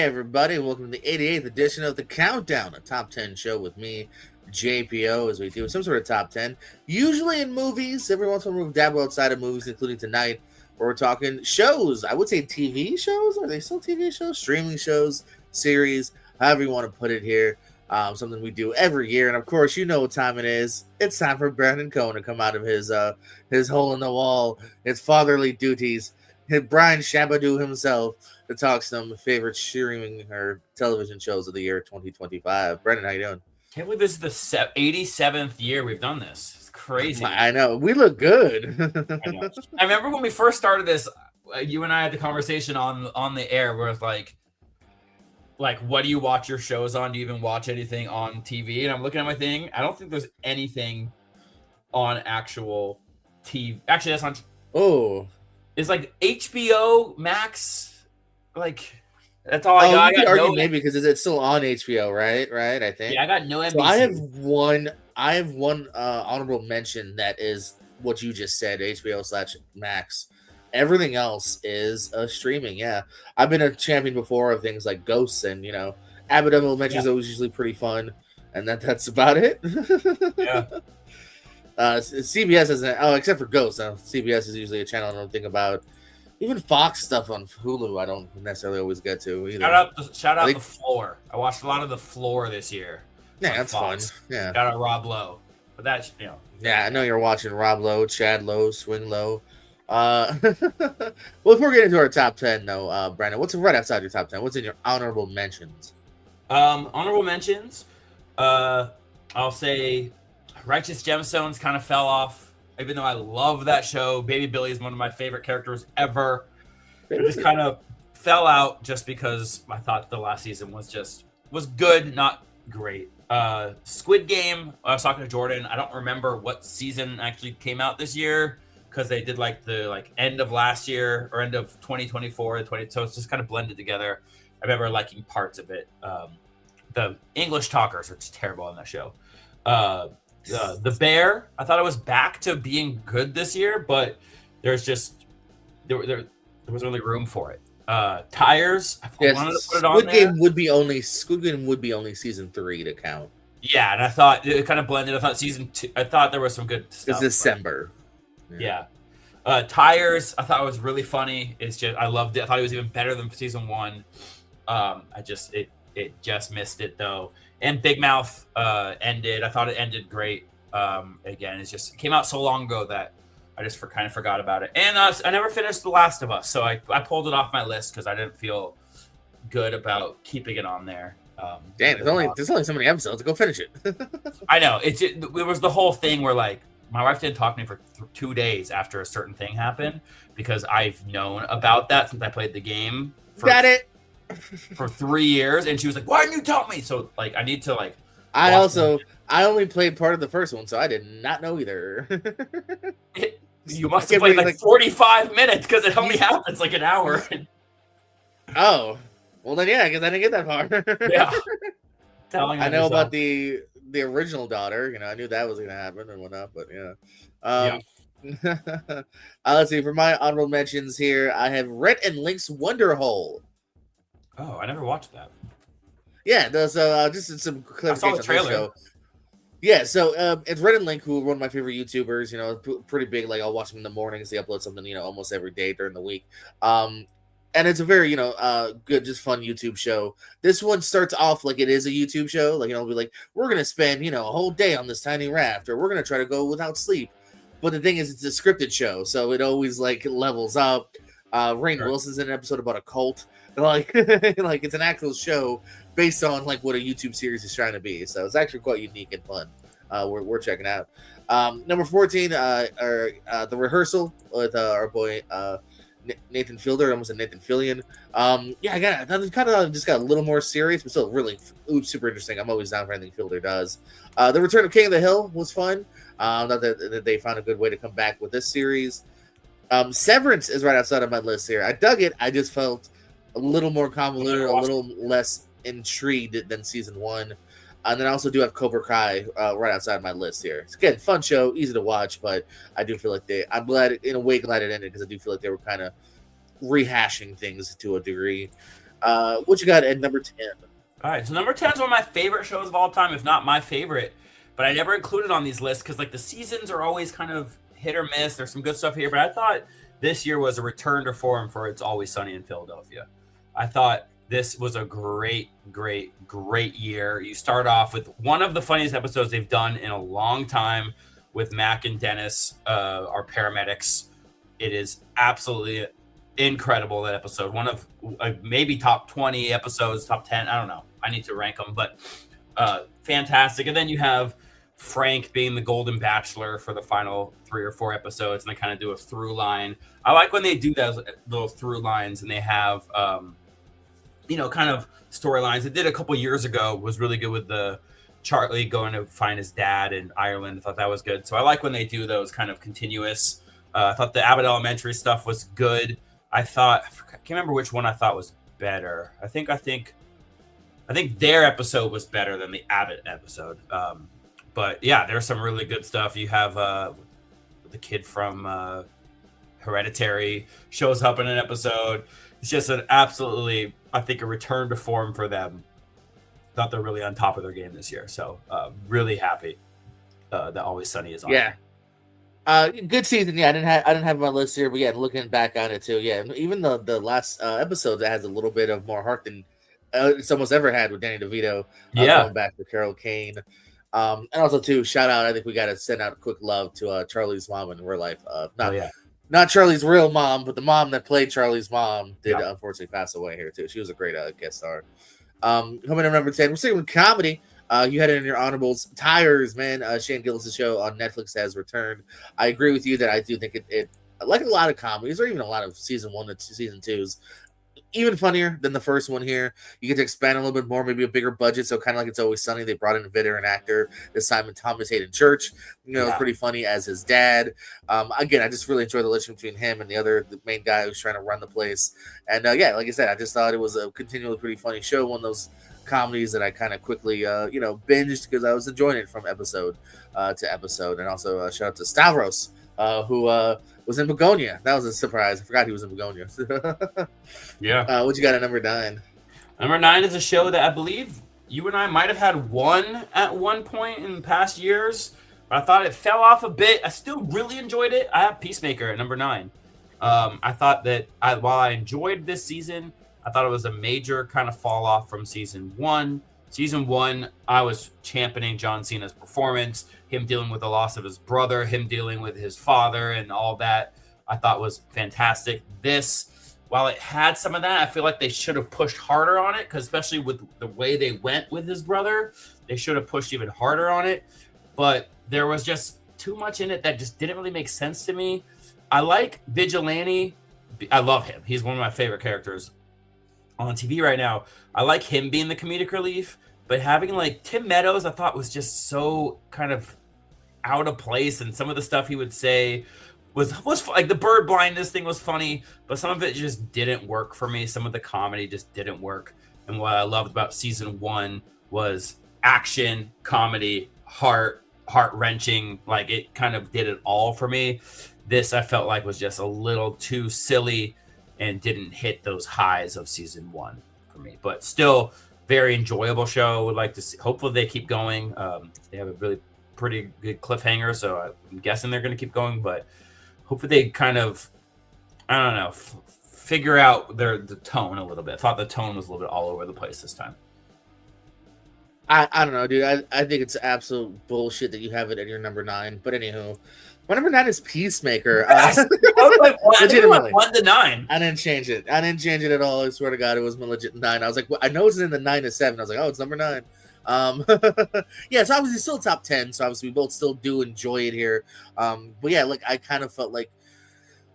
everybody. Welcome to the 88th edition of the Countdown, a top 10 show with me, JPO, as we do some sort of top 10. Usually in movies. Every once in a while, we dabble outside of movies, including tonight, where we're talking shows. I would say TV shows. Are they still TV shows? Streaming shows, series, however you want to put it here. Something we do every year. And of course, you know what time it is. It's time for Brandon Cohen to come out of his hole in the wall, his fatherly duties. Brian Shabadoo himself to talk some favorite streaming or television shows of the year 2025. Brendan, how you doing? Can't believe this is the 87th year we've done this. It's crazy. I know. We look good. I remember when we first started this, you and I had the conversation on the air where it's like, what do you watch your shows on? Do you even watch anything on TV? And I'm looking at my thing. I don't think there's anything on actual TV. Actually, that's not. Oh. It's like HBO Max, that's all I got. You could argue maybe because it's still on HBO, right? I think. Yeah, I got no NBC. So I have one honorable mention that is what you just said, HBO/Max. Everything else is streaming. Yeah, I've been a champion before of things like Ghosts and Abbott Elementary is always usually pretty fun, and that's about it. Yeah. CBS isn't. Oh, except for Ghosts. CBS is usually a channel I don't think about. Even Fox stuff on Hulu, I don't necessarily always get to either. Shout out The Floor. I watched a lot of The Floor this year. Yeah, that's Fox. fun. Yeah. Shout out Rob Lowe. But that's Yeah, I know you're watching Rob Lowe, Chad Lowe, Swing Lowe. Well, before we get into our top 10, though, Brandon, what's right outside your top 10? What's in your honorable mentions? Honorable mentions. I'll say Righteous Gemstones kind of fell off, even though I love that show. Baby Billy is one of my favorite characters ever. It just kind of fell out just because I thought the last season was good, not great. Squid Game, I was talking to Jordan. I don't remember what season actually came out this year because they did the end of last year or end of 2024, so it's just kind of blended together. I remember liking parts of it. The English talkers are just terrible on that show. The Bear, I thought it was back to being good this year, but there wasn't really room for it. Tires, I wanted to put it on Squid Game would be only season 3 to count. Yeah, and I thought it kind of blended. I thought season 2. I thought there was some good stuff. It's December. Yeah. Tires, I thought it was really funny. It's just I loved it. I thought it was even better than season 1. It just missed it though. And Big Mouth ended. I thought it ended great. Again, it came out so long ago that I just kind of forgot about it. And I never finished The Last of Us, so I pulled it off my list because I didn't feel good about keeping it on there. Damn, there's only so many episodes. Go finish it. I know. It was the whole thing where my wife didn't talk to me for 2 days after a certain thing happened because I've known about that since I played the game. Got it. For 3 years, and she was like, "Why didn't you tell me?" So I need to I only played part of the first one, so I did not know either. You must have played 45 minutes because it only happens an hour. Oh, well then yeah, because I didn't get that far. Yeah, I know about the original daughter. I knew that was gonna happen and whatnot, but yeah. Let's see. For my honorable mentions here, I have Rhett and Link's Wonder Hole. Oh, I never watched that. Yeah, so just some clarification. I saw the trailer. Yeah, so it's Rhett and Link, who are one of my favorite YouTubers. Pretty big. I'll watch them in the mornings. They upload something, almost every day during the week. And it's a very, good, just fun YouTube show. This one starts off like it is a YouTube show. It'll be we're gonna spend, a whole day on this tiny raft, or we're gonna try to go without sleep. But the thing is, it's a scripted show, so it always levels up. Rainn Wilson's in an episode about a cult. It's an actual show based on what a YouTube series is trying to be. So it's actually quite unique and fun. We're checking out. Number 14, The Rehearsal with our boy Nathan Fielder. Almost a Nathan Fillion. I kind of just got a little more serious, but still really super interesting. I'm always down for anything Fielder does. The Return of King of the Hill was fun. Not that they found a good way to come back with this series. Severance is right outside of my list here. I dug it. I just felt a little more convoluted, a little less intrigued than season 1. And then I also do have Cobra Kai right outside my list here. It's again, fun show, easy to watch, but I do feel like I'm glad it ended because I do feel like they were kind of rehashing things to a degree. What you got at number 10? All right, so number 10 is one of my favorite shows of all time, if not my favorite. But I never included on these lists because like the seasons are always kind of hit or miss. There's some good stuff here, but I thought this year was a return to form for It's Always Sunny in Philadelphia. I thought this was a great year. You start off with one of the funniest episodes they've done in a long time with Mac and Dennis, our paramedics. It is absolutely incredible, that episode. One of maybe top 20 episodes, top 10. I don't know. I need to rank them, but fantastic. And then you have Frank being the Golden Bachelor for the final 3 or 4 episodes, and they kind of do a through line. I like when they do those little through lines, and they have kind of storylines. They did a couple years ago, was really good with the Charlie going to find his dad in Ireland. I thought that was good. So I like when they do those kind of continuous. I thought the Abbott Elementary stuff was good. I can't remember which one I thought was better. I think their episode was better than the Abbott episode. But yeah, there's some really good stuff. You have the kid from Hereditary shows up in an episode. It's just an absolutely, I think, a return to form for them. Thought they're really on top of their game this year. So really happy that Always Sunny is on. Yeah. Good season. Yeah, I didn't have my list here, but yeah, looking back on it too. Yeah, even the last episode that has a little bit of more heart than it's almost ever had with Danny DeVito. Going back to Carol Kane. And also too, shout out. I think we got to send out a quick love to Charlie's mom in real life. Not Charlie's real mom, but the mom that played Charlie's mom did unfortunately pass away here too. She was a great guest star. Coming in number 10, we're sticking with comedy. You had it in your honorables. Tires, man. Shane Gillis' show on Netflix has returned. I agree with you that I do think it like a lot of comedies, or even a lot of season 1 to season 2s, even funnier than the first one here. You get to expand a little bit more, maybe a bigger budget. So kind of like It's Always Sunny, they brought in a veteran actor, this time Thomas Hayden Church. It's pretty funny as his dad. Again, I just really enjoy the relationship between him and the main guy who's trying to run the place. And like I said, I just thought it was a continually pretty funny show. One of those comedies that I kind of quickly binged because I was enjoying it from episode to episode. And also shout out to Stavros, who was in Begonia. That was a surprise. I forgot he was in Begonia. What you got at number 9? Number 9 is a show that I believe you and I might have had one at one point in past years, but I thought it fell off a bit. I still really enjoyed it. I have Peacemaker at number 9. I thought that while I enjoyed this season, I thought it was a major kind of fall off from season 1. Season 1, I was championing John Cena's performance, him dealing with the loss of his brother, him dealing with his father, and all that I thought was fantastic. This, while it had some of that, I feel like they should have pushed harder on it, because especially with the way they went with his brother, they should have pushed even harder on it. But there was just too much in it that just didn't really make sense to me. I like Vigilante. I love him. He's one of my favorite characters on TV right now. I like him being the comedic relief, but having like Tim Meadows, I thought was just so kind of out of place, and some of the stuff he would say was like the bird blindness thing was funny, but some of it just didn't work for me. Some of the comedy just didn't work. And what I loved about season 1 was action, comedy, heart-wrenching. Like it kind of did it all for me. This I felt like was just a little too silly and didn't hit those highs of season 1 for me, but still very enjoyable show. Would like to see, hopefully they keep going. They have a really pretty good cliffhanger, so I'm guessing they're going to keep going, but hopefully they kind of, I don't know, figure out the tone a little bit. I thought the tone was a little bit all over the place this time. I don't know, dude. I think it's absolute bullshit that you have it at your number 9, but anywho, my number 9 is Peacemaker. I was like, legitimately 1 to 9. I didn't change it. At all. I swear to God, it was my legit 9. I was like, well, I know it's in the 9 to 7. I was like, oh, it's number 9. Yeah, so obviously still top 10. So obviously we both still do enjoy it here. But yeah, like I kind of felt like,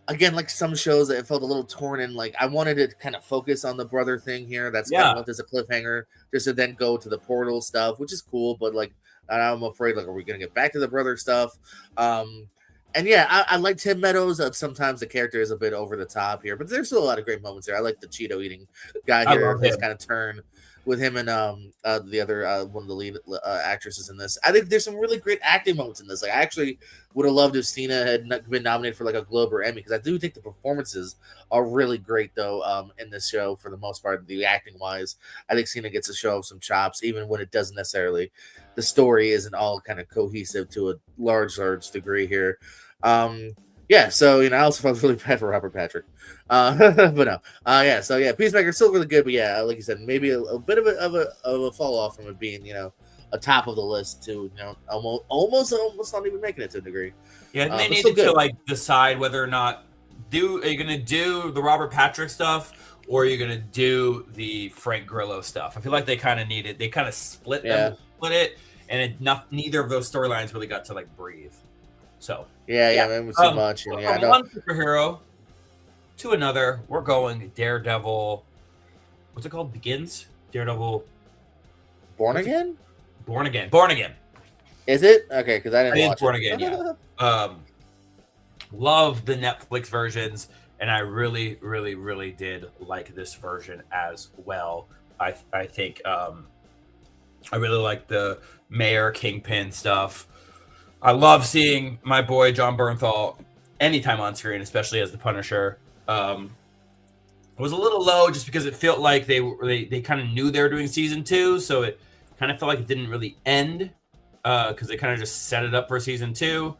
again, like some shows that it felt a little torn in. Like I wanted to kind of focus on the brother thing here. That's kind of left as a cliffhanger, just to then go to the portal stuff, which is cool. But like, I'm afraid, like, are we gonna get back to the brother stuff? And yeah, I like Tim Meadows. Sometimes the character is a bit over the top here, but there's still a lot of great moments there. I like the Cheeto eating guy here, his kind of turn. with him and the other one of the lead actresses in this. I think there's some really great acting moments in this. Like I actually would have loved if Cena had been nominated for like a Globe or Emmy, because I do think the performances are really great though in this show for the most part. The acting wise, I think Cena gets to show some chops, even when it doesn't necessarily, the story isn't all kind of cohesive to a large degree here. Yeah, so I also felt really bad for Robert Patrick, but no, yeah. So yeah, Peacemaker's still really good, but yeah, like you said, maybe a bit of a fall off from it being a top of the list to almost not even making it to a degree. Yeah, and they needed to like decide whether or not are you gonna do the Robert Patrick stuff or are you gonna do the Frank Grillo stuff. I feel like they kind of split it, and neither of those storylines really got to like breathe. So yeah, it was too much. And from one superhero to another, we're going Daredevil. What's it called? Begins? Daredevil. Born Again. Is it okay? Because I didn't watch Born Again. Yeah. Love the Netflix versions, and I really, really, really did like this version as well. I think I really like the Mayor Kingpin stuff. I love seeing my boy John Bernthal anytime on screen, especially as the Punisher. It was a little low just because it felt like they kind of knew they were doing season 2, so it kind of felt like it didn't really end because they kind of just set it up for season 2.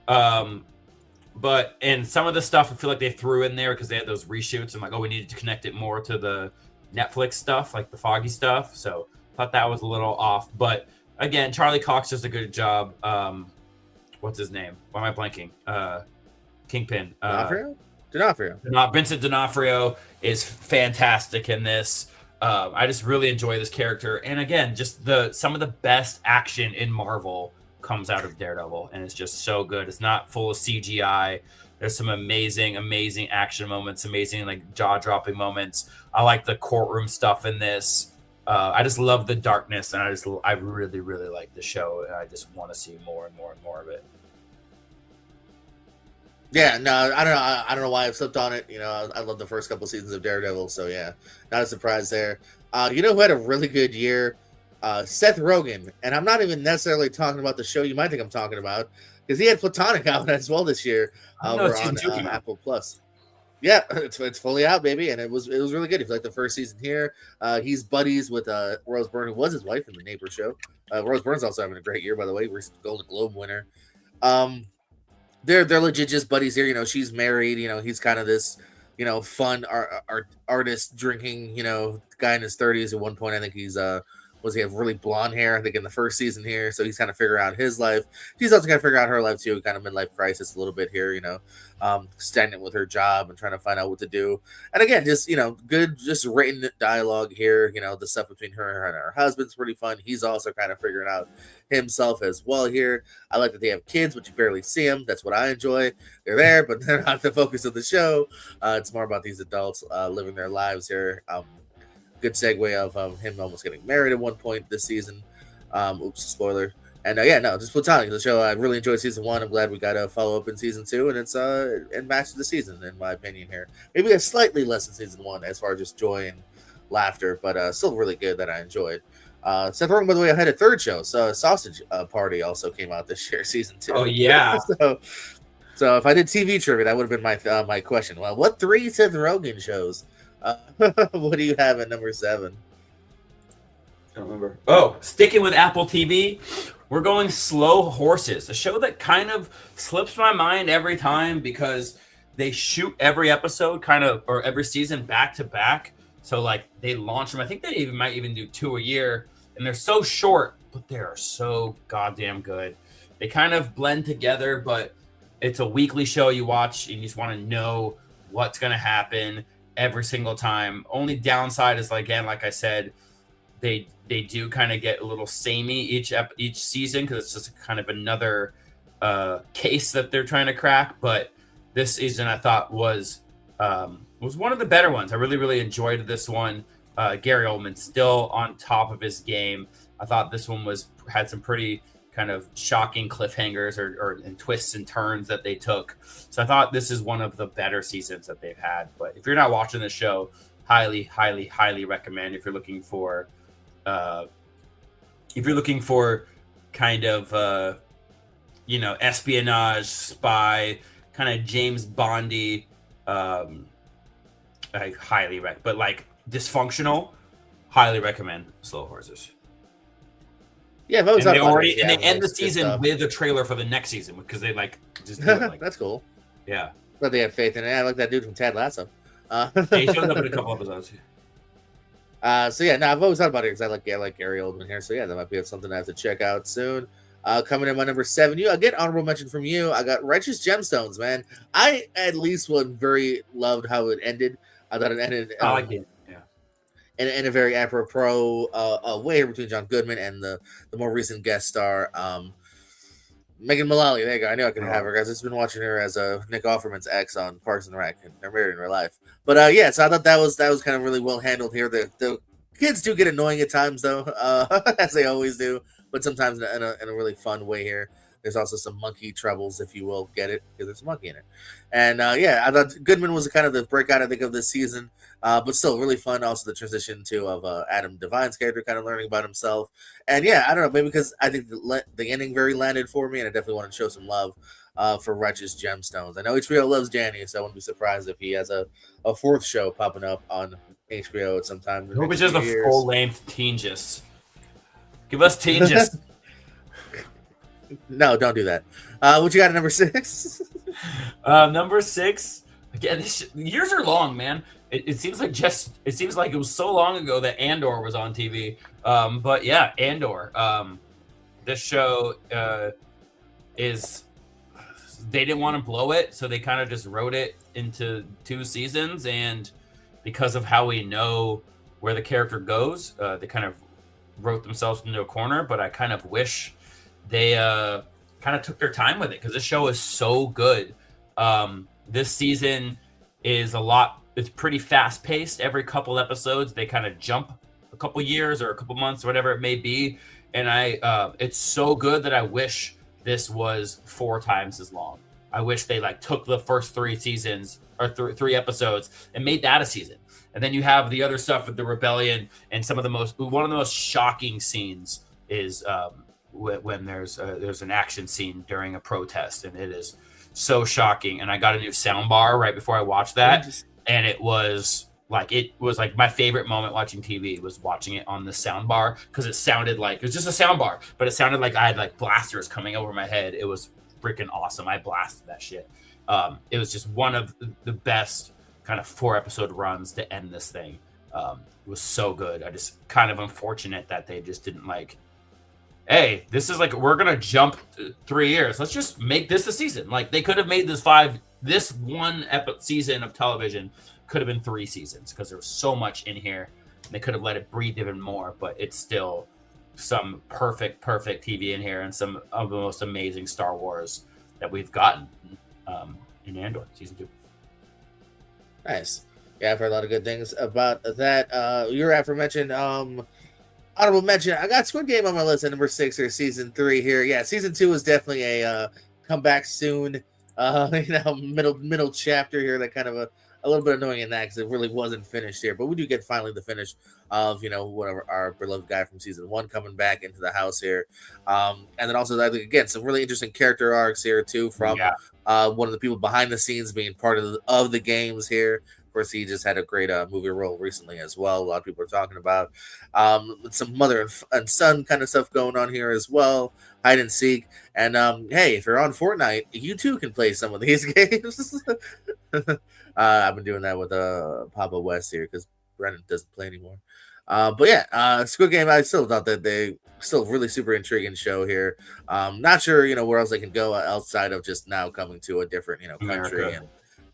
But some of the stuff I feel like they threw in there because they had those reshoots and like, oh, we needed to connect it more to the Netflix stuff, like the Foggy stuff. So I thought that was a little off. But again, Charlie Cox does a good job. What's his name? Why am I blanking? Kingpin. D'Onofrio. Vincent D'Onofrio is fantastic in this. I just really enjoy this character. And again, just some of the best action in Marvel comes out of Daredevil, and it's just so good. It's not full of CGI. There's some amazing action moments, amazing like jaw-dropping moments. I like the courtroom stuff in this. I just love the darkness, and I really, really like the show, and I just want to see more and more and more of it. Yeah, no, I don't know. I don't know why I've slipped on it. I love the first couple seasons of Daredevil, so yeah, not a surprise there. Who had a really good year? Seth Rogen, and I'm not even necessarily talking about the show you might think I'm talking about, because he had Platonic out as well this year over on Apple Plus. Yeah, it's fully out, baby, and it was really good. If you like the first season here, he's buddies with Rose Byrne, who was his wife in the Neighbor show. Rose Byrne's also having a great year, by the way. Recent Golden Globe winner. They're legit just buddies here. She's married. He's kind of this fun artist drinking guy in his 30s. At one point, I think he have really blonde hair, I think, in the first season here. So he's kind of figuring out his life. She's also kind of figuring out her life too, kind of midlife crisis a little bit here, stagnant with her job and trying to find out what to do. And again, just, good, just written dialogue here. The stuff between her and her husband's pretty fun. He's also kind of figuring out himself as well here. I like that they have kids, but you barely see them. That's what I enjoy. They're there, but they're not the focus of the show. It's more about these adults living their lives here. Good segue of him almost getting married at one point this season. Oops, spoiler. And just Platonic, the show. I really enjoyed season 1. I'm glad we got a follow up in season 2, and it's it matches the season in my opinion here. Maybe a slightly less than season 1 as far as just joy and laughter, but still really good that I enjoyed. Seth Rogen, by the way, I had a third show. So Sausage Party also came out this year, season 2. Oh yeah. so if I did TV trivia, that would have been my question. Well, what 3 Seth Rogen shows? What do you have at number 7? I don't remember. Oh, sticking with Apple TV, we're going Slow Horses, a show that kind of slips my mind every time because they shoot every episode or every season back to back. So like they launch them. I think they might even do 2 a year, and they're so short, but they are so goddamn good. They kind of blend together, but it's a weekly show you watch and you just want to know what's going to happen every single time. Only downside is, again, like I said, they do kind of get a little samey each season because it's just kind of another case that they're trying to crack. But this season I thought was one of the better ones. I really, really enjoyed this one. Gary Oldman still on top of his game. I thought this one had some pretty kind of shocking cliffhangers and twists and turns that they took. So I thought this is one of the better seasons that they've had. But if you're not watching the show, highly, highly, highly recommend if you're looking for if you're looking for kind of espionage, spy, kind of James Bondy, I highly recommend. But like dysfunctional, highly recommend Slow Horses. Yeah, I've always And thought they about it. and Yeah, they end the like, good season stuff. with a trailer for the next season because they like just do it like That's cool. yeah. But they have faith in it. I like that dude from Ted Lasso. He shows up in a couple episodes. So yeah, no, I've always thought about it because I like Gary Oldman here. So yeah, that might be something I have to check out soon. Coming in my number 7, you again honorable mention from you. I got Righteous Gemstones, man. I at least very loved how it ended. I thought it ended. I like it. Yeah. In a very apropos way here between John Goodman and the more recent guest star, Megan Mullally. There you go. I knew I could have her, guys. I've just been watching her as Nick Offerman's ex on Parks and Rec, and they're married in real life. But yeah, so I thought that was kind of really well handled here. The kids do get annoying at times, though, as they always do, but sometimes in a really fun way here. There's also some monkey troubles, if you will, get it, because there's a monkey in it. And yeah, I thought Goodman was kind of the breakout, I think, of this season, but still really fun. Also, the transition of Adam Devine's character kind of learning about himself. And yeah, I don't know, maybe because I think the ending very landed for me, and I definitely want to show some love for Righteous Gemstones. I know HBO loves Danny, so I wouldn't be surprised if he has a 4th show popping up on HBO at some time. I hope it's just a full-length Teen Gist. Give us Teen Gist. No, don't do that. What you got at number 6? Number 6. Again, years are long, man. It seems like it was so long ago that Andor was on TV. But yeah, Andor. This show is. They didn't want to blow it, so they kind of just wrote it into 2 seasons. And because of how we know where the character goes, they kind of wrote themselves into a corner. But I kind of wish they kind of took their time with it because this show is so good. This season is it's pretty fast paced. Every couple episodes, they kind of jump a couple years or a couple months, whatever it may be. And it's so good that I wish this was 4 times as long. I wish they took the first 3 seasons or 3 episodes and made that a season. And then you have the other stuff with the rebellion and one of the most shocking scenes is when there's an action scene during a protest, and it is so shocking. And I got a new sound bar right before I watched that, and it was like my favorite moment watching TV was watching it on the sound bar because it sounded like it was just a sound bar, but it sounded like I had blasters coming over my head. It was freaking awesome. I blasted that shit. It was just one of the best kind of 4-episode runs to end this thing. It was so good. I just kind of unfortunate that they just didn't hey, this is we're gonna jump 3 years. Let's just make this a season. They could have made this one season of television could have been 3 seasons because there was so much in here. And they could have let it breathe even more, but it's still some perfect TV in here and some of the most amazing Star Wars that we've gotten in Andor season 2. Nice. Yeah, I've heard a lot of good things about that. Your aforementioned honorable mention. I got Squid Game on my list at number 6 or season 3 here. Yeah, season 2 is definitely a come back soon. Middle chapter here. That kind of a little bit annoying in that because it really wasn't finished here. But we do get finally the finish of whatever our beloved guy from season 1 coming back into the house here. And then also I think again some really interesting character arcs here too from one of the people behind the scenes being part of the games here. Of course, he just had a great movie role recently as well. A lot of people are talking about some mother and son kind of stuff going on here as well. Hide and seek. And hey, if you're on Fortnite, you too can play some of these games. I've been doing that with Papa West here because Brennan doesn't play anymore. But yeah, Squid Game, I still thought that they still really super intriguing show here. Not sure, where else they can go outside of just now coming to a different, country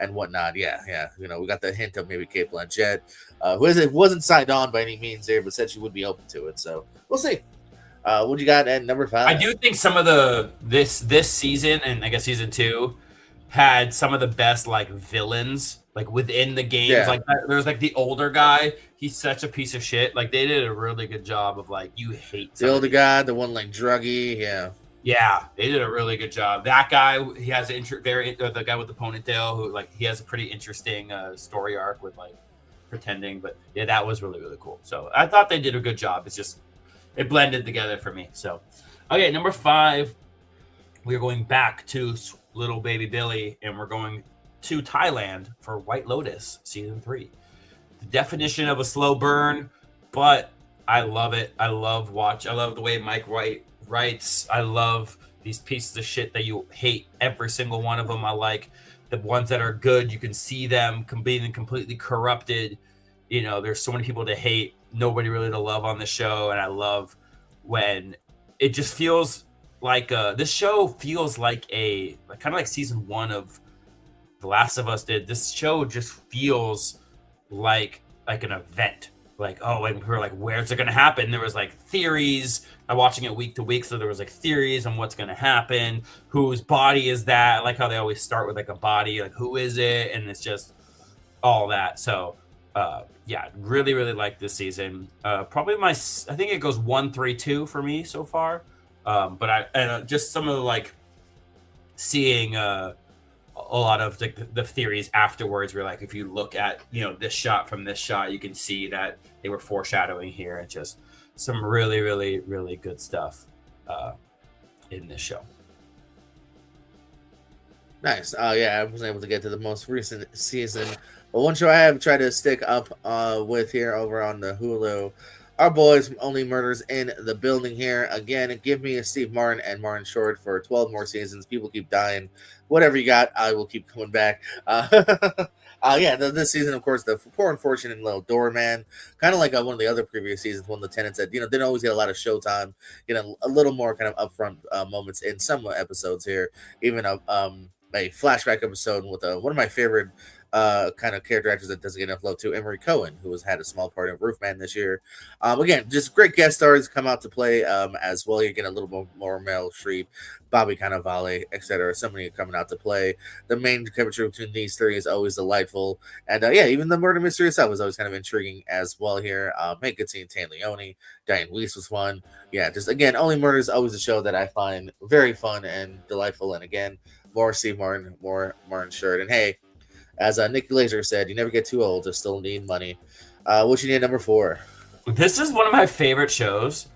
and whatnot. Yeah. We got the hint of maybe Cate Blanchett, who wasn't signed on by any means there, but said she would be open to it. So we'll see. What you got at number 5? I do think some of this season and I guess season 2 had some of the best villains within the games. Yeah. There's the older guy. He's such a piece of shit. They did a really good job of you hate the older guy, the one druggy. Yeah, they did a really good job. That guy, he has the guy with the ponytail who he has a pretty interesting story arc with pretending, but yeah, that was really, really cool. So I thought they did a good job. It's just, it blended together for me. So, okay, number 5, we're going back to Little Baby Billy, and we're going to Thailand for White Lotus season 3. The definition of a slow burn, but I love it. I love the way Mike White writes. I love these pieces of shit that you hate. Every single one of them I like. The ones that are good, you can see them being completely corrupted. You know, there's so many people to hate, nobody really to love on the show, and I love when it just feels like this show feels like kind of like season 1 of The Last of Us did. This show just feels like an event. Like, oh, and we were like, where's it gonna happen? There was like theories. I'm watching it week to week, so there was like theories on what's gonna happen. Whose body is that? I like how they always start with like a body, like who is it? And it's just all that. So yeah, really, really like this season. Probably I think it goes 1, 3, 2 for me so far. But just some of the like seeing a lot of the theories afterwards were like, if you look at, you know, this shot from this shot, you can see that they were foreshadowing here, and just some really, really, really good stuff in this show. Nice. Yeah, I wasn't able to get to the most recent season, but one show I have tried to stick up with here over on the Hulu, our boys from Only Murders in the Building here. Again, give me a Steve Martin and Martin Short for 12 more seasons. People keep dying. Whatever you got, I will keep coming back. Yeah, this season, of course, the poor unfortunate little doorman, kind of like one of the other previous seasons, one of the tenants that, you know, didn't always get a lot of showtime, you know, a little more kind of upfront moments in some episodes here. Even a flashback episode with one of my favorite kind of character actors that doesn't get enough love too, Emery Cohen, who has had a small part of Roofman this year. Again, just great guest stars come out to play as well. You get a little more Meryl Streep, Bobby Cannavale, etc. Somebody coming out to play. The main chemistry between these three is always delightful, and yeah, even the murder mystery itself is always kind of intriguing as well here. Hey, good seeing Tan Leone, Diane Weiss was fun. Yeah, just again, Only Murder is always a show that I find very fun and delightful. And again, more Steve Martin, more Martin Short, and hey, as Nikki Glaser said, you never get too old to still need money. What you need at number 4? This is one of my favorite shows,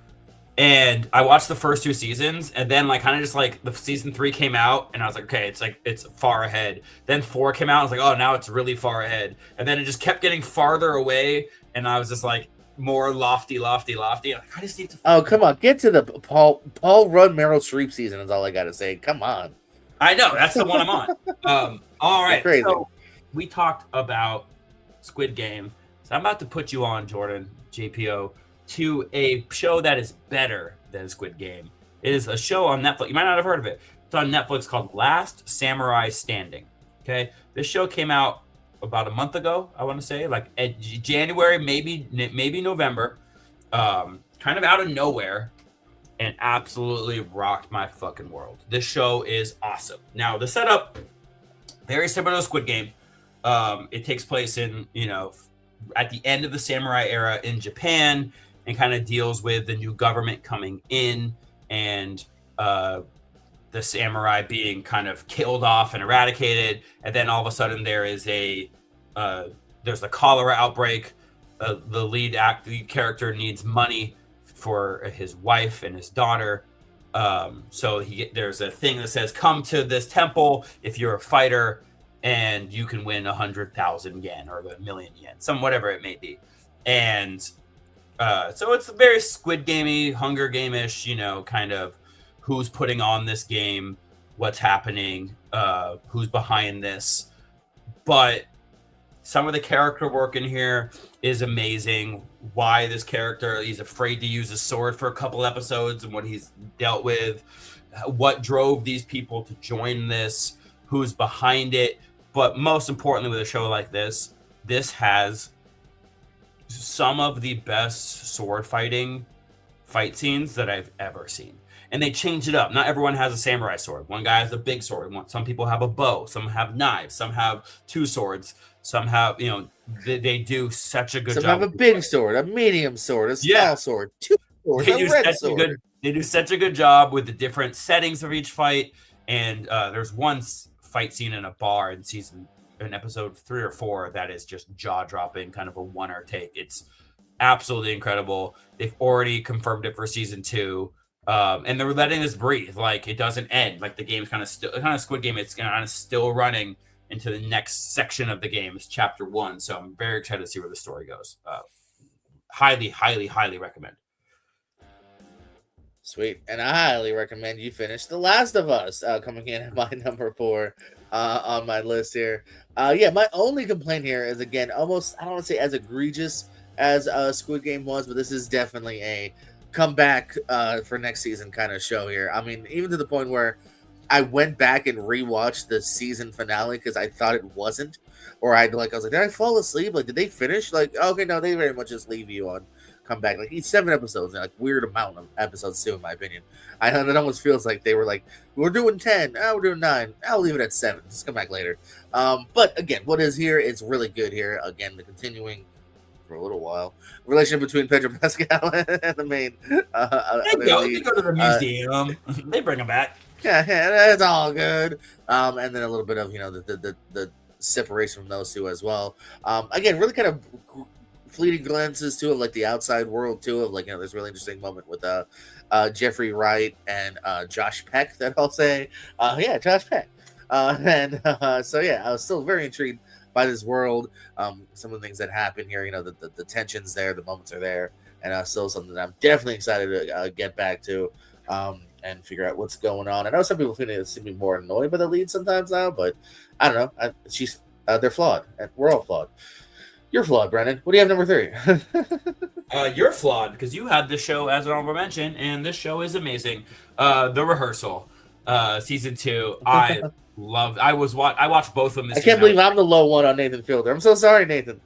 and I watched the first 2 seasons, and then like kind of just like the season 3 came out, and I was like, okay, it's far ahead. Then 4 came out, I was like, oh, now it's really far ahead, and then it just kept getting farther away, and I was just like more lofty. Like, I just need to. Oh, come on, get to the Paul Rudd Meryl Streep season is all I gotta say. Come on. I know that's the one I'm on. All right, crazy. So we talked about Squid Game, so I'm about to put you on, Jordan, JPO, to a show that is better than Squid Game. It is a show on Netflix. You might not have heard of it. It's on Netflix called Last Samurai Standing. Okay, this show came out about a month ago, I want to say, like January, maybe November, kind of out of nowhere, and absolutely rocked my fucking world. This show is awesome. Now, the setup, very similar to Squid Game. It takes place in, you know, at the end of the samurai era in Japan, and kind of deals with the new government coming in, and the samurai being kind of killed off and eradicated. And then all of a sudden there is there's a cholera outbreak. The lead character needs money for his wife and his daughter. So there's a thing that says, come to this temple if you're a fighter, and you can win 100,000 yen or 1 million yen, whatever it may be. And so it's very Squid Gamey, Hunger Game-ish, you know, kind of who's putting on this game, what's happening, who's behind this. But some of the character work in here is amazing. Why this character, he's afraid to use his sword for a couple episodes, and what he's dealt with, what drove these people to join this, who's behind it. But most importantly, with a show like this has some of the best sword fight scenes that I've ever seen. And they change it up. Not everyone has a samurai sword. One guy has a big sword. Some people have a bow. Some have knives. Some have 2 swords. Some have, you know, they do such a good job. Some have a big sword, a medium sword, a small sword, 2 swords, a red sword. They do such a good job with the different settings of each fight. And there's one fight scene in a bar in season in episode 3 or 4 that is just jaw dropping, kind of a one-er take. It's absolutely incredible. They've already confirmed it for season 2. And they're letting us breathe. Like, it doesn't end. Like, the game's kind of Squid Game. It's kind of still running into the next section of the game. It's chapter 1. So I'm very excited to see where the story goes. Highly, highly, highly recommend. Sweet. And I highly recommend you finish The Last of Us, coming in at my number 4 on my list here. Yeah, my only complaint here is, again, almost, I don't want to say as egregious as Squid Game was, but this is definitely a comeback for next season kind of show here. I mean, even to the point where I went back and rewatched the season finale because I thought it wasn't. Or I was like, did I fall asleep? Like, did they finish? Like, okay, no, they very much just leave you on come back. Like, each 7 episodes, and like weird amount of episodes too, in my opinion. I know it almost feels like they were like, we're doing 10, we're doing 9, I'll leave it at 7. Just come back later. But again, what is here? It's really good here. Again, the continuing for a little while relationship between Pedro Pascal and the main. They go to the museum. They bring him back. Yeah, that's all good. And then a little bit of the separation from those two as well. Again, really kind of fleeting glimpses too of like the outside world too of like this really interesting moment with Jeffrey Wright and Josh Peck that I'll say. Josh Peck. So yeah, I was still very intrigued by this world. Some of the things that happen here, the tensions there, the moments are there, and still something that I'm definitely excited to get back to. And figure out what's going on. I know some people seem to be more annoyed by the lead sometimes now, but I don't know. They're flawed, and we're all flawed. You're flawed, Brennan. What do you have number 3? You're flawed because you had this show as an honorable mention, and this show is amazing. The Rehearsal, season 2. I watched both of them. I can't believe I'm the low one on Nathan Fielder. I'm so sorry, Nathan.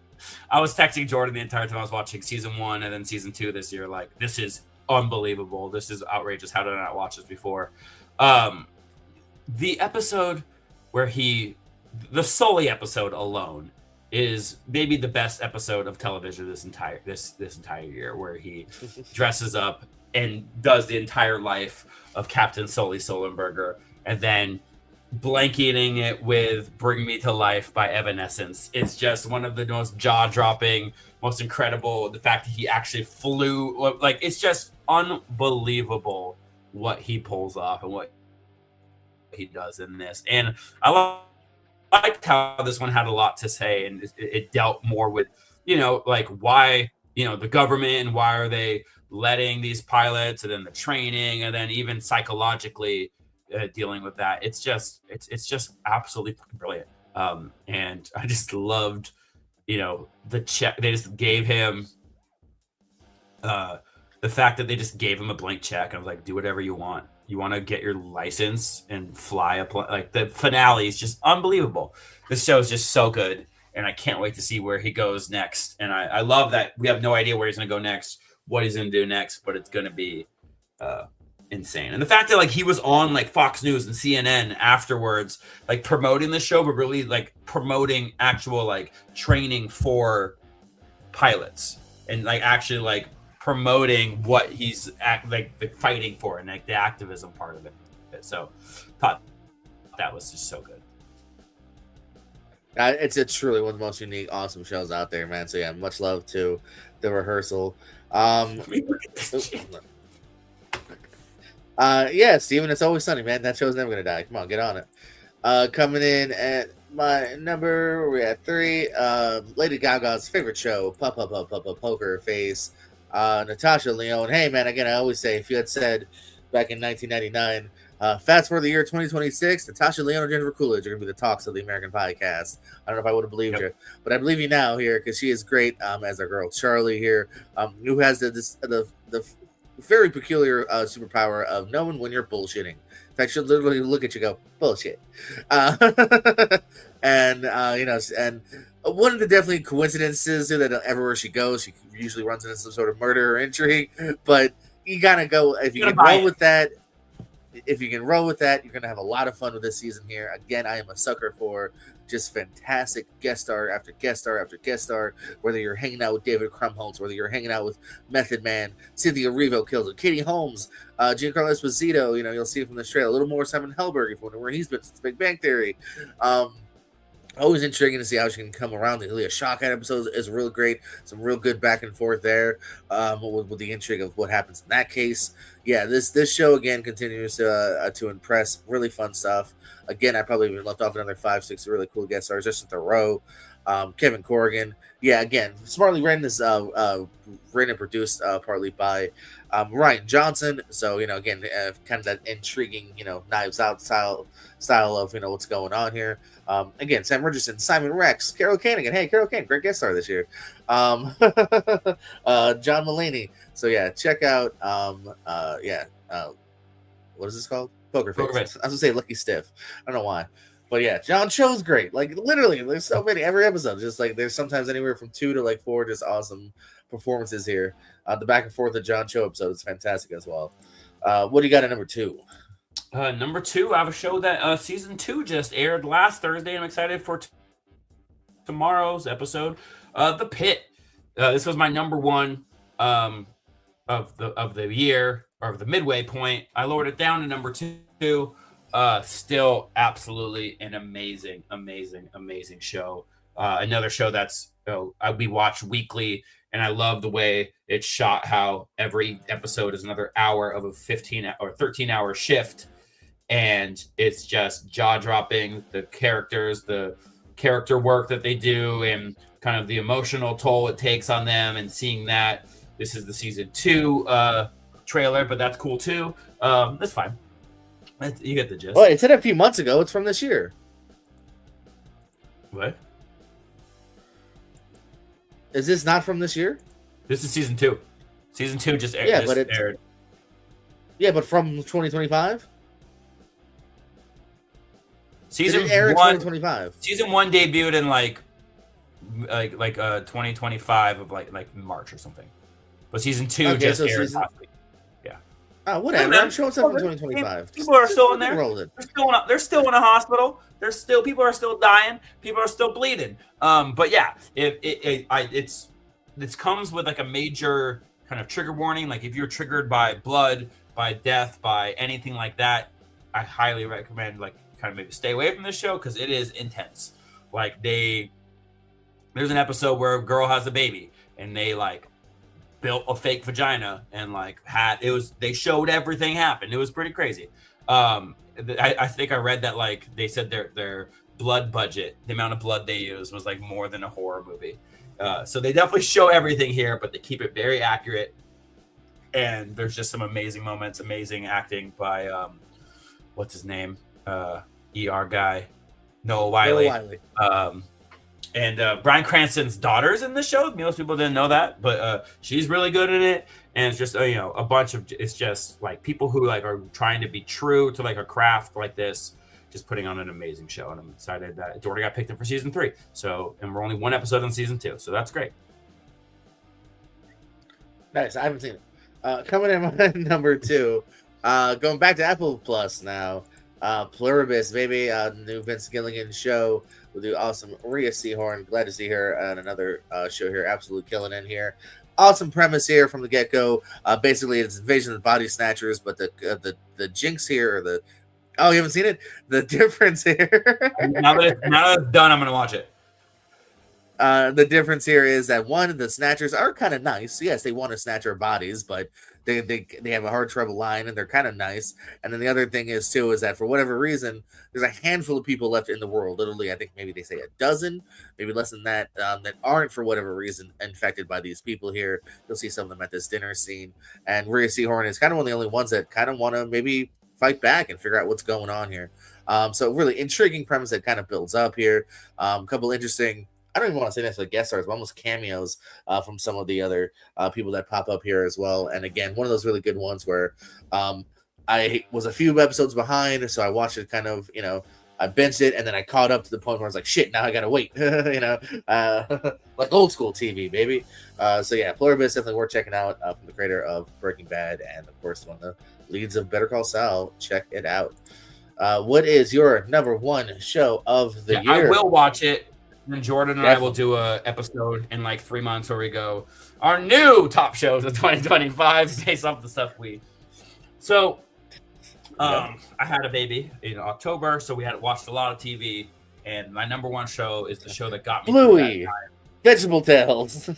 I was texting Jordan the entire time I was watching season 1 and then season 2 this year. Like, this is unbelievable. This is outrageous. How did I not watch this before? The episode where the Sully episode alone is maybe the best episode of television this entire year, where he dresses up and does the entire life of Captain Sully Sullenberger, and then blanketing it with Bring Me to Life by Evanescence. It's just one of the most jaw-dropping, most incredible, the fact that he actually flew, like, it's just unbelievable what he pulls off and what he does in this. And I liked how this one had a lot to say, and it dealt more with, like, why, the government, and why are they letting these pilots, and then the training, and then even psychologically dealing with that. It's just absolutely brilliant. And I just loved, the check they just gave him, the fact that they just gave him a blank check. I was like, do whatever you want. You want to get your license and fly a plane? Like, the finale is just unbelievable. This show is just so good, and I can't wait to see where he goes next. And I love that we have no idea where he's going to go next, what he's going to do next, but it's going to be insane. And the fact that, like, he was on, like, Fox News and CNN afterwards, like, promoting the show, but really, like, promoting actual, like, training for pilots, and, like, actually, like, promoting what he's fighting for, and like the activism part of it. So thought that was just so good. It's truly one of the most unique, awesome shows out there, man. So yeah, much love to The Rehearsal. Yeah, Steven, It's Always Sunny, man. That show's never gonna die. Come on, get on it. Coming in at my number, we're at 3. Lady Gaga's favorite show, Poker Face. Natasha Lyonne. Hey, man, again, I always say, if you had said back in 1999, fast forward the year 2026, Natasha Lyonne and Jennifer Coolidge are going to be the talks of the American podcast. I don't know if I would have believed you, but I believe you now here, because she is great as our girl Charlie here, who has the very peculiar superpower of knowing when you're bullshitting. In fact, she'll literally look at you and go, bullshit. And one of the definitely coincidences that everywhere she goes, she usually runs into some sort of murder or injury. But you gotta go if you can roll with that. If you can roll with that, you're gonna have a lot of fun with this season here. Again, I am a sucker for just fantastic guest star after guest star after guest star. Whether you're hanging out with David Krumholtz, whether you're hanging out with Method Man, Cynthia Erivo kills it, Katie Holmes, Giancarlo Esposito. You'll see it from the trailer. A little more Simon Helberg, where he's been since Big Bang Theory. Always intriguing to see how she can come around. The Ilya Shawkat episode is real great. Some real good back and forth there, with the intrigue of what happens in that case. Yeah, this show again continues to impress. Really fun stuff. Again, I probably even left off another 5, 6 really cool guest stars just in a row. Kevin Corrigan, yeah, again, smartly written written and produced partly by Ryan Johnson. So again, kind of that intriguing, Knives Out style of what's going on here. Again, Sam Richardson, Simon Rex, Carol Kanigan. Hey, Carol Kanigan, great guest star this year. John Mulaney. So yeah, check out what is this called? Poker Face. I was gonna say Lucky Stiff. I don't know why. But yeah, John Cho's great. Like literally, there's so many every episode. Just like there's sometimes anywhere from 2 to like 4 just awesome performances here. The back and forth of John Cho episode is fantastic as well. What do you got at number 2? Number 2, I have a show that season 2 just aired last Thursday. I'm excited for tomorrow's episode. The Pit. This was my number 1 of the year, or of the midway point. I lowered it down to number 2. Still absolutely an amazing show. Another show that's we watch weekly, and I love the way it's shot, how every episode is another hour of a 15 or 13-hour shift, and it's just jaw-dropping. The characters, the character work that they do, and kind of the emotional toll it takes on them, and seeing that. This is the season 2 trailer, but that's cool too. That's fine. You get the gist. Well, it said a few months ago. It's from this year. What? Is this not from this year? This is season 2. Season 2 just aired. Yeah, aired. Yeah, but from 2025. Season 1 2025. Season 1 debuted in like 2025 of like March or something. But season 2 just aired last week. Oh, whatever. I'm showing stuff in 2025. People are still in there. They're still in a hospital. People are still dying. People are still bleeding. But yeah, it comes with like a major kind of trigger warning. Like if you're triggered by blood, by death, by anything like that, I highly recommend like kind of maybe stay away from this show because it is intense. Like there's an episode where a girl has a baby and they like built a fake vagina and like they showed everything happen. It was pretty crazy. I think I read that like they said their blood budget, the amount of blood they used was like more than a horror movie. So they definitely show everything here, but they keep it very accurate. And there's just some amazing moments, amazing acting by what's his name? ER guy, Noah Wiley. And Bryan Cranston's daughter's in the show. Most people didn't know that, but she's really good at it. And it's just a bunch of it's just like people who like are trying to be true to like a craft like this, just putting on an amazing show. And I'm excited that it's already got picked up for season 3. So, and we're only 1 episode on season 2, so that's great. Nice. I haven't seen it. Coming in my number 2, going back to Apple Plus now. Pluribus, baby, new Vince Gilligan show with the awesome Rhea Seehorn. Glad to see her on another show here. Absolutely killing in here. Awesome premise here from the get-go. Basically, it's Invasion of the Body Snatchers, but the jinx here, or you haven't seen it? The difference here. now that it's done, I'm going to watch it. The difference here is that one, the Snatchers are kind of nice. Yes, they want to snatch our bodies, but they have a hard trouble line, and they're kind of nice. And then the other thing is too is that for whatever reason, there's a handful of people left in the world. Literally, I think maybe they say a dozen, maybe less than that, that aren't for whatever reason infected by these people here. You'll see some of them at this dinner scene, and Rhea Seehorn is kind of one of the only ones that kind of want to maybe fight back and figure out what's going on here. So really intriguing premise that kind of builds up here. A couple interesting, I don't even want to say necessarily guest stars, but almost cameos from some of the other people that pop up here as well. And again, one of those really good ones where I was a few episodes behind, so I watched it kind of, I binged it, and then I caught up to the point where I was like, shit, now I gotta wait, like old school TV, baby. So yeah, Pluribus, definitely worth checking out from the creator of Breaking Bad, and of course, one of the leads of Better Call Saul. Check it out. What is your number 1 show of the year? I will watch it. And Jordan and I will do a episode in like 3 months where we go our new top shows of 2025 based off the stuff we. So, I had a baby in October, so we had watched a lot of TV. And my number one show is the show that got me through that Bluey, Vegetable Tales.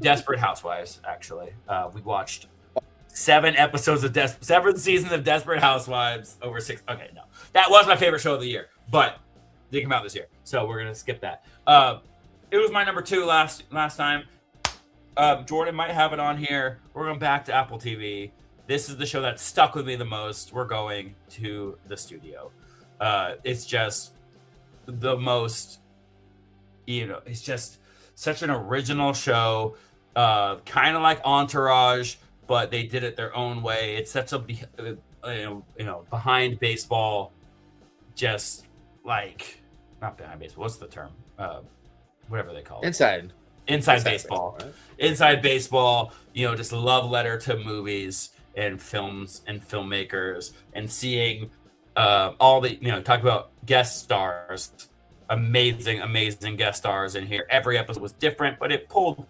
Desperate Housewives. Actually, we watched 7 seasons of Desperate Housewives over 6. Okay, no, that was my favorite show of the year, but didn't come out this year, so we're gonna skip that. It was my number 2 last time. Jordan might have it on here. We're going back to Apple TV. This is the show that stuck with me the most. We're going to the studio. It's just the most, it's just such an original show, kind of like Entourage, but they did it their own way. It's such a, behind baseball, just like, not behind baseball. What's the term? Whatever they call it. Inside baseball. Right? Inside baseball, just a love letter to movies and films and filmmakers, and seeing all the, talk about guest stars, amazing guest stars in here. Every episode was different, but it pulled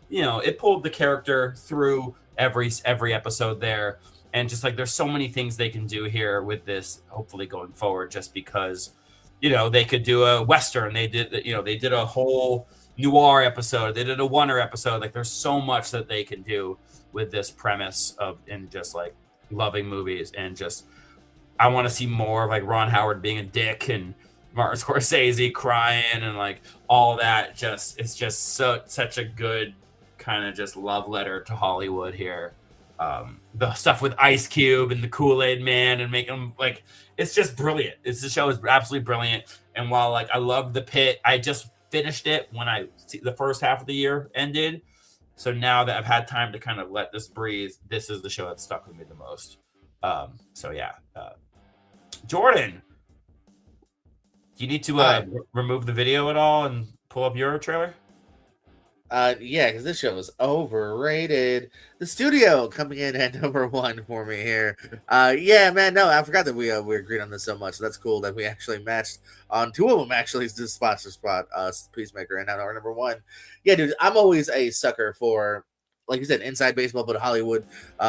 the character through every episode there. And just like, there's so many things they can do here with this, hopefully going forward, just because, they could do a Western. They did a whole noir episode. They did a Wonder episode. Like, there's so much that they can do with this premise and just like loving movies, and just, I want to see more of like Ron Howard being a dick and Martin Scorsese crying and like all that. It's just such a good kind of just love letter to Hollywood here. The stuff with Ice Cube and the Kool-Aid Man and making them like, it's just brilliant. The show is absolutely brilliant. And while like I love The Pit, I just finished it when the first half of the year ended. So now that I've had time to kind of let this breathe, this is the show that stuck with me the most. Jordan, do you need to remove the video at all and pull up your trailer? Yeah, because this show is overrated. The Studio coming in at number 1 for me here. Yeah, man, no, I forgot that we agreed on this so much. So that's cool that we actually matched on 2 of them. Actually, this spot, Peacemaker, and now our number 1. Yeah, dude, I'm always a sucker for, like you said, inside baseball, but Hollywood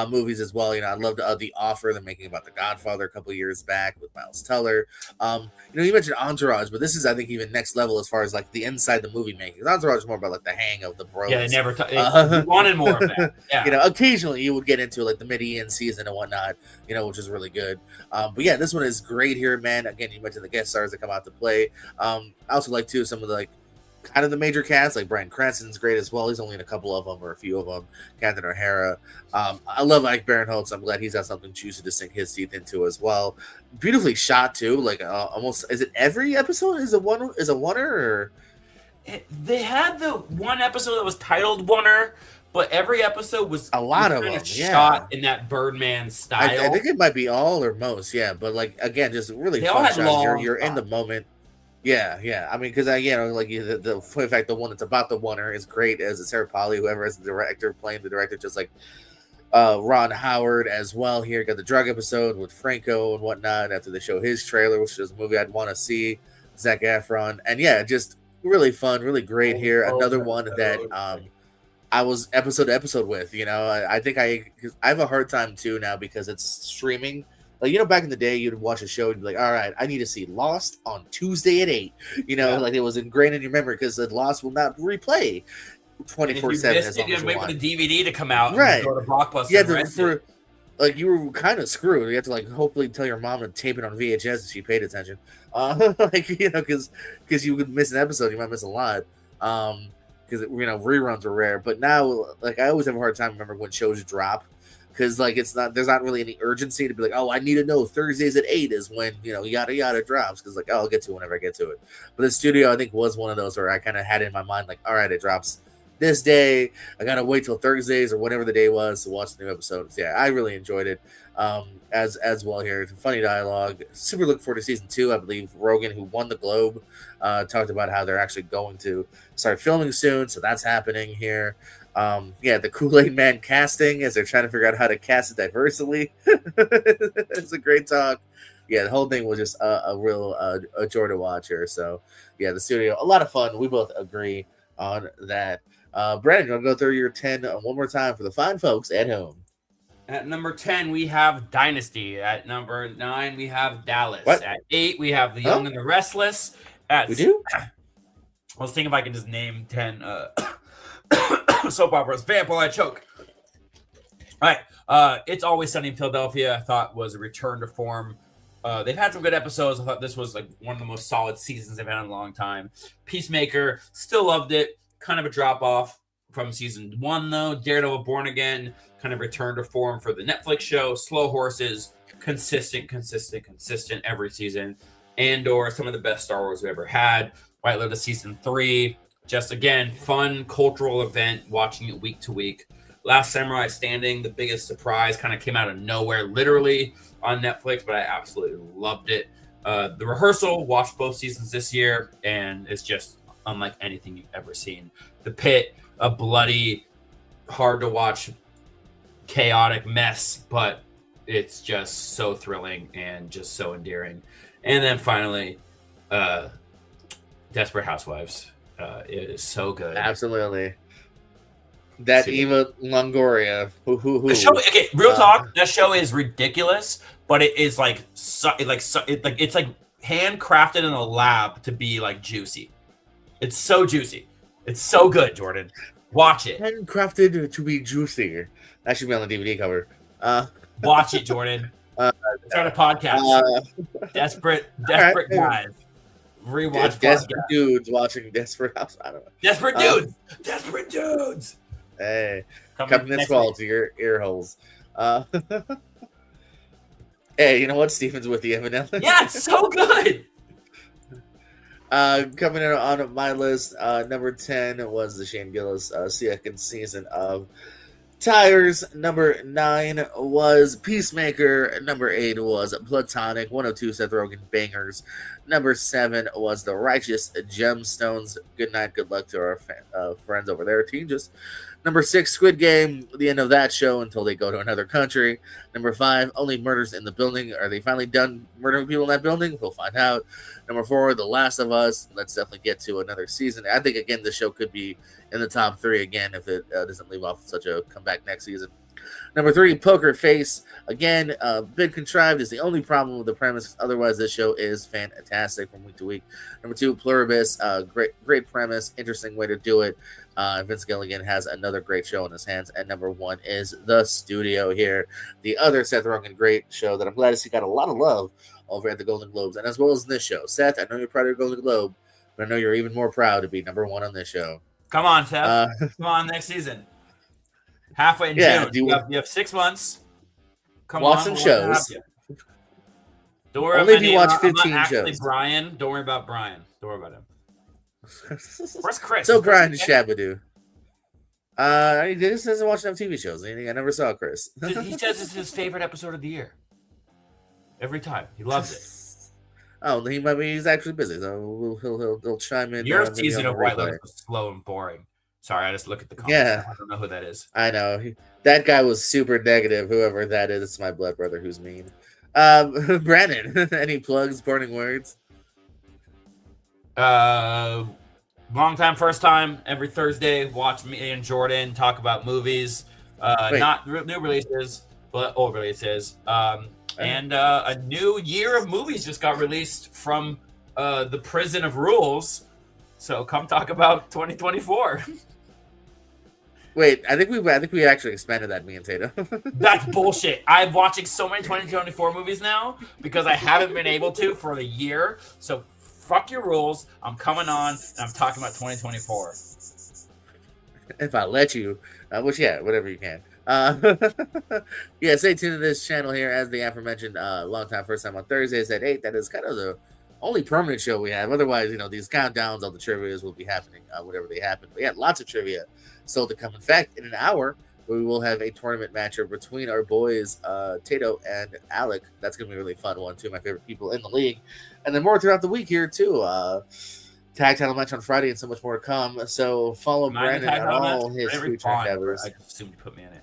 movies as well. I loved The Offer, the making about The Godfather a couple years back with Miles Teller. You mentioned Entourage, but this is, I think, even next level as far as like the inside the movie making. Entourage is more about like the hang of the bros. Yeah, they never wanted more of that. Yeah. Occasionally you would get into like the mid-end season and whatnot, which is really good. But yeah, this one is great here, man. Again, you mentioned the guest stars that come out to play. I also like too some of the like kind of the major cast, like Bryan Cranston's great as well. He's only in a couple of them or a few of them. Catherine O'Hara. I love Ike Barinholtz. I'm glad he's got something juicy to sink his teeth into as well. Beautifully shot too. Like almost, is it every episode is a oneer or? They had the one episode that was titled Oneer, but every episode was a lot of them shot in that Birdman style. I think it might be all or most, yeah. But like again, just really fun shots. You're in the moment. Yeah. I mean, because like the fact the one that's about the Oneer is great, as it's Sarah Polley, whoever is the director playing the director, just like Ron Howard as well. Here got the drug episode with Franco and whatnot. After they show his trailer, which is a movie I'd want to see, Zac Efron, and yeah, just really fun, really great here. Another one that I was episode to episode with. I think I have a hard time too now because it's streaming. Like, back in the day, you'd watch a show and be like, all right, I need to see Lost on Tuesday at 8. Like it was ingrained in your memory because the Lost will not replay 24/7 as long as you wait want. For the DVD to come out, right? And go to Blockbuster. Yeah, you were kind of screwed. You had to like hopefully tell your mom to tape it on VHS if she paid attention. Because you would miss an episode, you might miss a lot. Because reruns are rare. But now, like I always have a hard time remembering when shows drop. Because like there's not really any urgency to be like, oh, I need to know Thursdays at 8 is when yada yada drops. Because like, oh, I'll get to it whenever I get to it. But the Studio, I think, was one of those where I kind of had it in my mind like, all right, it drops this day. I gotta wait till Thursdays or whatever the day was to watch the new episodes. Yeah, I really enjoyed it. As well here. It's funny dialogue. Super looking forward to season 2. I believe Rogan, who won the Globe, talked about how they're actually going to start filming soon. So that's happening here. The Kool-Aid Man casting as they're trying to figure out how to cast it diversely. It's a great talk. Yeah, the whole thing was just a real joy to watch here. So yeah, the Studio, a lot of fun. We both agree on that. Brandon, you want to go through your 10 one more time for the fine folks at home? At number 10, we have Dynasty. At number 9, we have Dallas. What? At 8, we have The Young and the Restless. That's, We do? I was thinking if I could just name 10 soap operas. Vampire I choke. All right. It's Always Sunny in Philadelphia, I thought was a return to form. They've had some good episodes. I thought this was like one of the most solid seasons they've had in a long time. Peacemaker, still loved it. Kind of a drop off from season 1, though. Daredevil Born Again, kind of return to form for the Netflix show. Slow Horses, consistent every season. Andor, some of the best Star Wars we've ever had. White Lotus season 3, just again, fun cultural event, watching it week to week. Last Samurai Standing, the biggest surprise, kind of came out of nowhere, literally on Netflix, but I absolutely loved it. The Rehearsal, watched both seasons this year, and it's just unlike anything you've ever seen. The Pit, a bloody, hard to watch, chaotic mess, but it's just so thrilling and just so endearing. And then finally, Desperate Housewives. It is so good. Absolutely. That See. Eva Longoria. The show, okay, real talk. That show is ridiculous, but it is like it's like handcrafted in a lab to be like juicy. It's so juicy. It's so good, Jordan. Watch it. Handcrafted to be juicier. That should be on the DVD cover. Watch it, Jordan. Start a podcast. Desperate right. guys. Rewatch Desperate podcast. dudes watching Desperate House. I don't know. Desperate dudes. Desperate dudes. Hey, Coming coming this next fall week. to your ear holes. Hey, you know what? Steven's with you, Evan. Yeah, it's so good. Coming in on my list, number 10 was the Shane Gillis second season of Tires. Number 9 was Peacemaker. Number 8 was Platonic. 102 Seth Rogen bangers. Number 7 was The Righteous Gemstones. Good night, good luck to our friends over there, Team Just. Number 6, Squid Game, the end of that show until they go to another country. Number 5, Only Murders in the Building. Are they finally done murdering people in that building? We'll find out. Number 4, The Last of Us. Let's definitely get to another season. I think, again, the show could be in the top 3 again if it doesn't leave off such a comeback next season. Number 3, Poker Face. Again, bit contrived is the only problem with the premise. Otherwise, this show is fantastic from week to week. Number 2, Pluribus. Great premise. Interesting way to do it. Vince Gilligan has another great show in his hands. And number 1 is The Studio here. The other Seth Rogen great show that I'm glad to see got a lot of love over at the Golden Globes. And as well as this show. Seth, I know you're proud of your Golden Globe, but I know you're even more proud to be number 1 on this show. Come on, Seth. Come on next season. Halfway in June. You have 6 months. Come watch on. some shows. Don't worry Only about if you watch I'm not 15 actually shows. Brian. Don't worry about Brian. Don't worry about him. Where's Chris? So Brian Shabadoo. He just doesn't watch enough TV shows. I never saw Chris. He says it's his favorite episode of the year. Every time. He loves it. Oh, he's actually busy, so he'll chime in. Your season of White Lotus was slow and boring. Sorry, I just look at the comments. Yeah. I don't know who that is. I know. That guy was super negative, whoever that is. It's my blood brother who's mean. Brandon, any plugs, parting words? Long time, first time. Every Thursday, watch me and Jordan talk about movies. Not new releases, but old releases. And a new year of movies just got released from the Prison of Rules. So come talk about 2024. Wait, I think we actually expanded that, me and Tatum. That's bullshit. I'm watching so many 2024 movies now because I haven't been able to for the year. So fuck your rules. I'm coming on and I'm talking about 2024. If I let you, which whatever you can. Stay tuned to this channel here as the aforementioned long time first time on Thursdays at 8. That is kind of the only permanent show we have. Otherwise, these countdowns of the trivias will be happening whenever they happen. But lots of trivia still to come. In fact, in an hour, we will have a tournament matchup between our boys, Tato and Alec. That's going to be a really fun one, two of my favorite people in the league. And then more throughout the week here, too. Tag title match on Friday and so much more to come. So follow Brandon on all his future endeavors. I assumed you put me in it.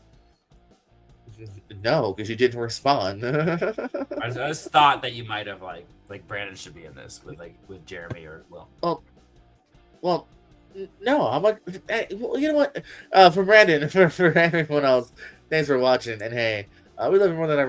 No, because you didn't respond. I just thought that you might have like Brandon should be in this with Jeremy or Well, no. I'm like, hey, you know what? For Brandon, for everyone else, thanks for watching. And hey, we love you more than ever.